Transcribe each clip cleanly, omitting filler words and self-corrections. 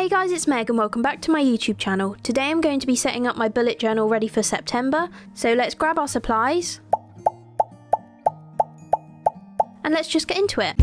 Hey guys, it's Meg and welcome back to my YouTube channel. Today I'm going to be setting up my bullet journal ready for September, so let's grab our supplies and let's just get into it.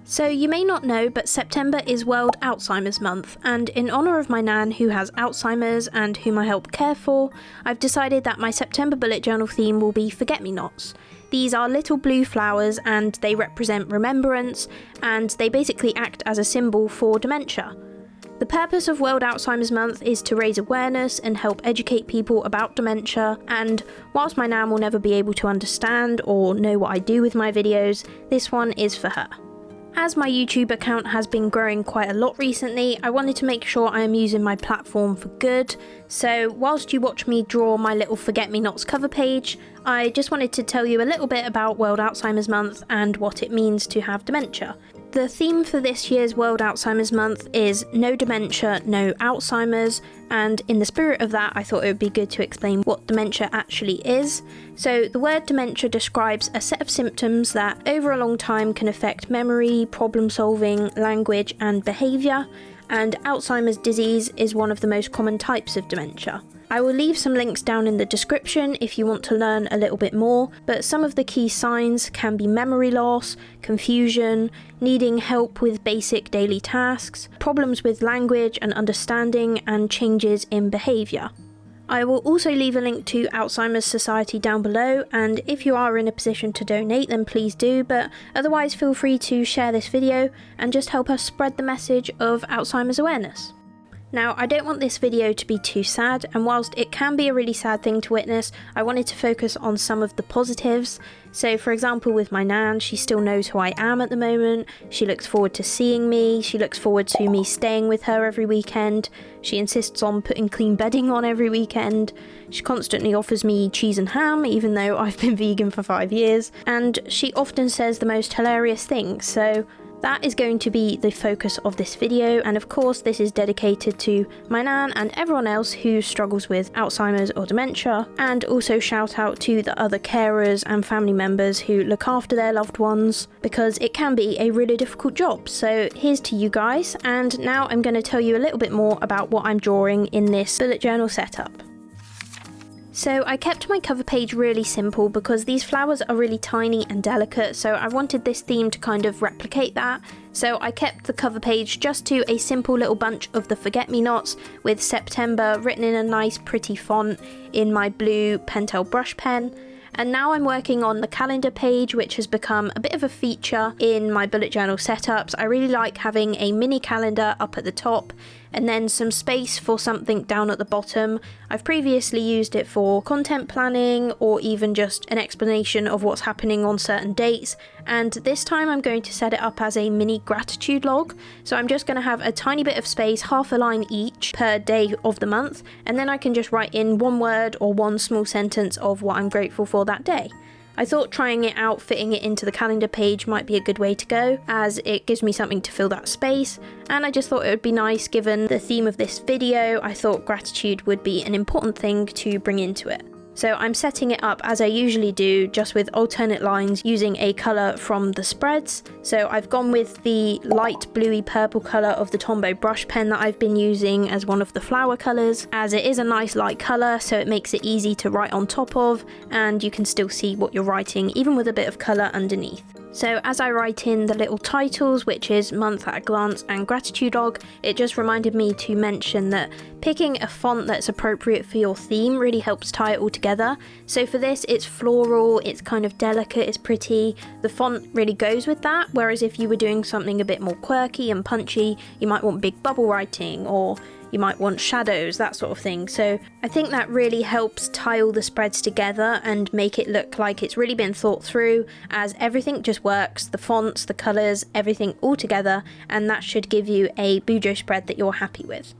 So you may not know, but September is World Alzheimer's Month, and in honour of my nan who has Alzheimer's and whom I help care for, I've decided that my September bullet journal theme will be forget-me-nots. These are little blue flowers and they represent remembrance, and they basically act as a symbol for dementia. The purpose of World Alzheimer's Month is to raise awareness and help educate people about dementia, and whilst my nan will never be able to understand or know what I do with my videos, this one is for her. As my YouTube account has been growing quite a lot recently, I wanted to make sure I am using my platform for good, so whilst you watch me draw my little forget-me-nots cover page, I just wanted to tell you a little bit about World Alzheimer's Month and what it means to have dementia. The theme for this year's World Alzheimer's Month is No Dementia, No Alzheimer's, and in the spirit of that I thought it would be good to explain what dementia actually is. So the word dementia describes a set of symptoms that over a long time can affect memory, problem solving, language and behaviour, and Alzheimer's disease is one of the most common types of dementia. I will leave some links down in the description if you want to learn a little bit more, but some of the key signs can be memory loss, confusion, needing help with basic daily tasks, problems with language and understanding, and changes in behaviour. I will also leave a link to Alzheimer's Society down below, and if you are in a position to donate then please do, but otherwise feel free to share this video and just help us spread the message of Alzheimer's awareness. Now, I don't want this video to be too sad, and whilst it can be a really sad thing to witness, I wanted to focus on some of the positives. So for example with my nan, she still knows who I am at the moment, she looks forward to seeing me, she looks forward to me staying with her every weekend, she insists on putting clean bedding on every weekend, she constantly offers me cheese and ham even though I've been vegan for 5 years, and she often says the most hilarious things, so that is going to be the focus of this video, and of course this is dedicated to my nan and everyone else who struggles with Alzheimer's or dementia, and also shout out to the other carers and family members who look after their loved ones, because it can be a really difficult job. So here's to you guys, and now I'm going to tell you a little bit more about what I'm drawing in this bullet journal setup. So I kept my cover page really simple because these flowers are really tiny and delicate, so I wanted this theme to kind of replicate that. So I kept the cover page just to a simple little bunch of the forget-me-nots with September written in a nice pretty font in my blue Pentel brush pen. And now I'm working on the calendar page, which has become a bit of a feature in my bullet journal setups. I really like having a mini calendar up at the top and then some space for something down at the bottom. I've previously used it for content planning or even just an explanation of what's happening on certain dates, and this time I'm going to set it up as a mini gratitude log. So I'm just going to have a tiny bit of space, half a line each per day of the month, and then I can just write in one word or one small sentence of what I'm grateful for that day. I thought trying it out, fitting it into the calendar page might be a good way to go, as it gives me something to fill that space, and I just thought it would be nice given the theme of this video. I thought gratitude would be an important thing to bring into it. So I'm setting it up as I usually do, just with alternate lines using a colour from the spreads. So I've gone with the light bluey purple colour of the Tombow brush pen that I've been using as one of the flower colours, as it is a nice light colour, so it makes it easy to write on top of, and you can still see what you're writing even with a bit of colour underneath. So as I write in the little titles, which is Month at a Glance and Gratitude Log, it just reminded me to mention that picking a font that's appropriate for your theme really helps tie it all together. So for this, it's floral, it's kind of delicate, it's pretty. The font really goes with that, whereas if you were doing something a bit more quirky and punchy, you might want big bubble writing, or you might want shadows, that sort of thing. So I think that really helps tie all the spreads together and make it look like it's really been thought through, as everything just works, the fonts, the colours, everything all together, and that should give you a Bujo spread that you're happy with.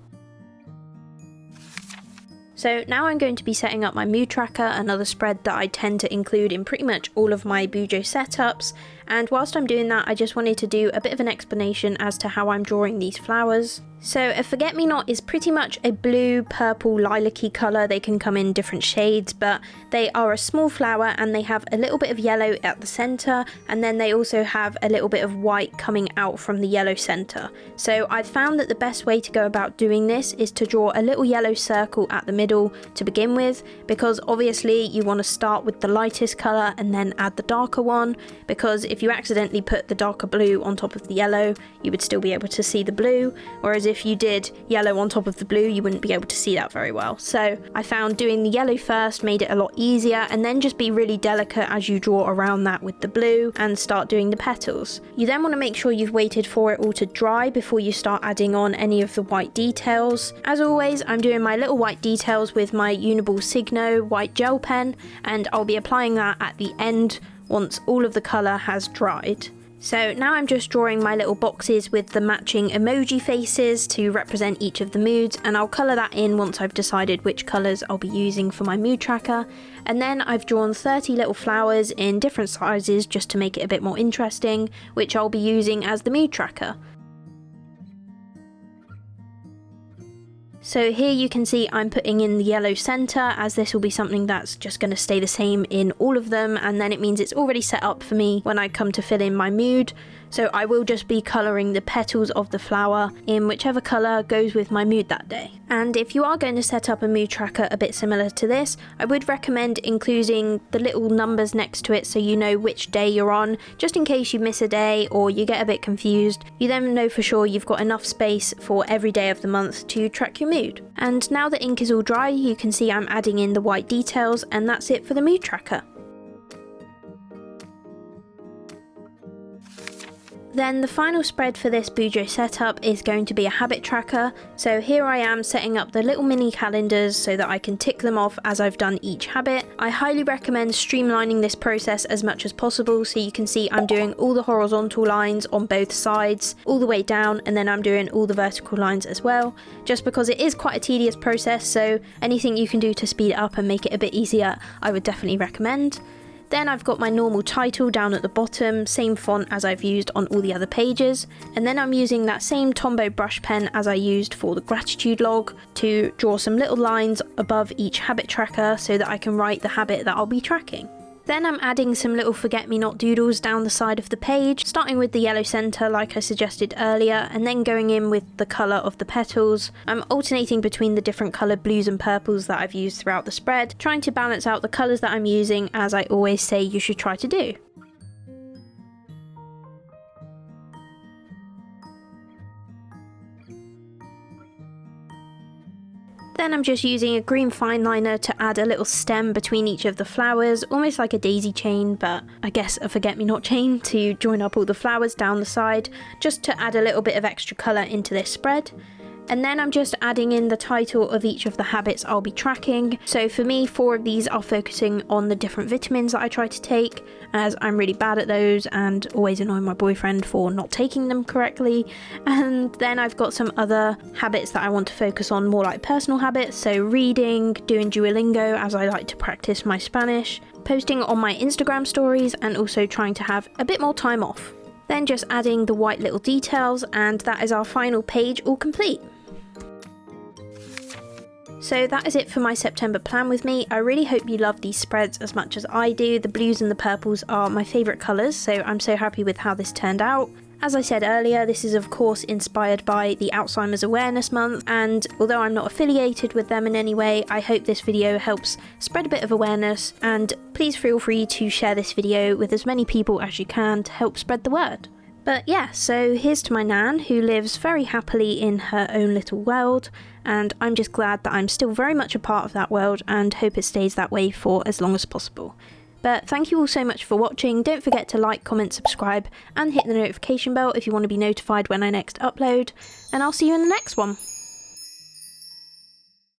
So now I'm going to be setting up my mood tracker, another spread that I tend to include in pretty much all of my Bujo setups, And whilst I'm doing that, I just wanted to do a bit of an explanation as to how I'm drawing these flowers. So a forget-me-not is pretty much a blue, purple, lilac-y colour. They can come in different shades, but they are a small flower and they have a little bit of yellow at the centre, and then they also have a little bit of white coming out from the yellow centre. So I've found that the best way to go about doing this is to draw a little yellow circle at the middle to begin with, because obviously you want to start with the lightest colour and then add the darker one, because if you accidentally put the darker blue on top of the yellow, you would still be able to see the blue, whereas if you did yellow on top of the blue, you wouldn't be able to see that very well. So I found doing the yellow first made it a lot easier, and then just be really delicate as you draw around that with the blue and start doing the petals. You then want to make sure you've waited for it all to dry before you start adding on any of the white details. As always, I'm doing my little white details with my Uniball Signo white gel pen, and I'll be applying that at the end once all of the colour has dried. So now I'm just drawing my little boxes with the matching emoji faces to represent each of the moods, and I'll colour that in once I've decided which colours I'll be using for my mood tracker. And then I've drawn 30 little flowers in different sizes just to make it a bit more interesting, which I'll be using as the mood tracker. So here you can see I'm putting in the yellow centre, as this will be something that's just going to stay the same in all of them, and then it means it's already set up for me when I come to fill in my mood. So I will just be colouring the petals of the flower in whichever colour goes with my mood that day. And if you are going to set up a mood tracker a bit similar to this, I would recommend including the little numbers next to it so you know which day you're on, just in case you miss a day or you get a bit confused. You then know for sure you've got enough space for every day of the month to track your mood. And now the ink is all dry, you can see I'm adding in the white details, and that's it for the mood tracker. Then the final spread for this Bujo setup is going to be a habit tracker. So here I am setting up the little mini calendars so that I can tick them off as I've done each habit. I highly recommend streamlining this process as much as possible, so you can see I'm doing all the horizontal lines on both sides all the way down, and then I'm doing all the vertical lines as well, just because it is quite a tedious process, so anything you can do to speed it up and make it a bit easier I would definitely recommend. Then I've got my normal title down at the bottom, same font as I've used on all the other pages, and then I'm using that same Tombow brush pen as I used for the gratitude log to draw some little lines above each habit tracker so that I can write the habit that I'll be tracking. Then I'm adding some little forget-me-not doodles down the side of the page, starting with the yellow centre like I suggested earlier, and then going in with the colour of the petals. I'm alternating between the different coloured blues and purples that I've used throughout the spread, trying to balance out the colours that I'm using, as I always say you should try to do. Then I'm just using a green fine liner to add a little stem between each of the flowers, almost like a daisy chain, but I guess a forget-me-not chain, to join up all the flowers down the side, just to add a little bit of extra colour into this spread. And then I'm just adding in the title of each of the habits I'll be tracking. So for me, 4 of these are focusing on the different vitamins that I try to take, as I'm really bad at those and always annoy my boyfriend for not taking them correctly. And then I've got some other habits that I want to focus on, more like personal habits, so reading, doing Duolingo as I like to practice my Spanish, posting on my Instagram stories, and also trying to have a bit more time off. Then just adding the white little details, and that is our final page all complete. So that is it for my September plan with me. I really hope you love these spreads as much as I do. The blues and the purples are my favourite colours, so I'm so happy with how this turned out. As I said earlier, this is of course inspired by the Alzheimer's Awareness Month, and although I'm not affiliated with them in any way, I hope this video helps spread a bit of awareness, and please feel free to share this video with as many people as you can to help spread the word. But yeah, so here's to my Nan, who lives very happily in her own little world, and I'm just glad that I'm still very much a part of that world and hope it stays that way for as long as possible. But thank you all so much for watching. Don't forget to like, comment, subscribe, and hit the notification bell if you want to be notified when I next upload, and I'll see you in the next one.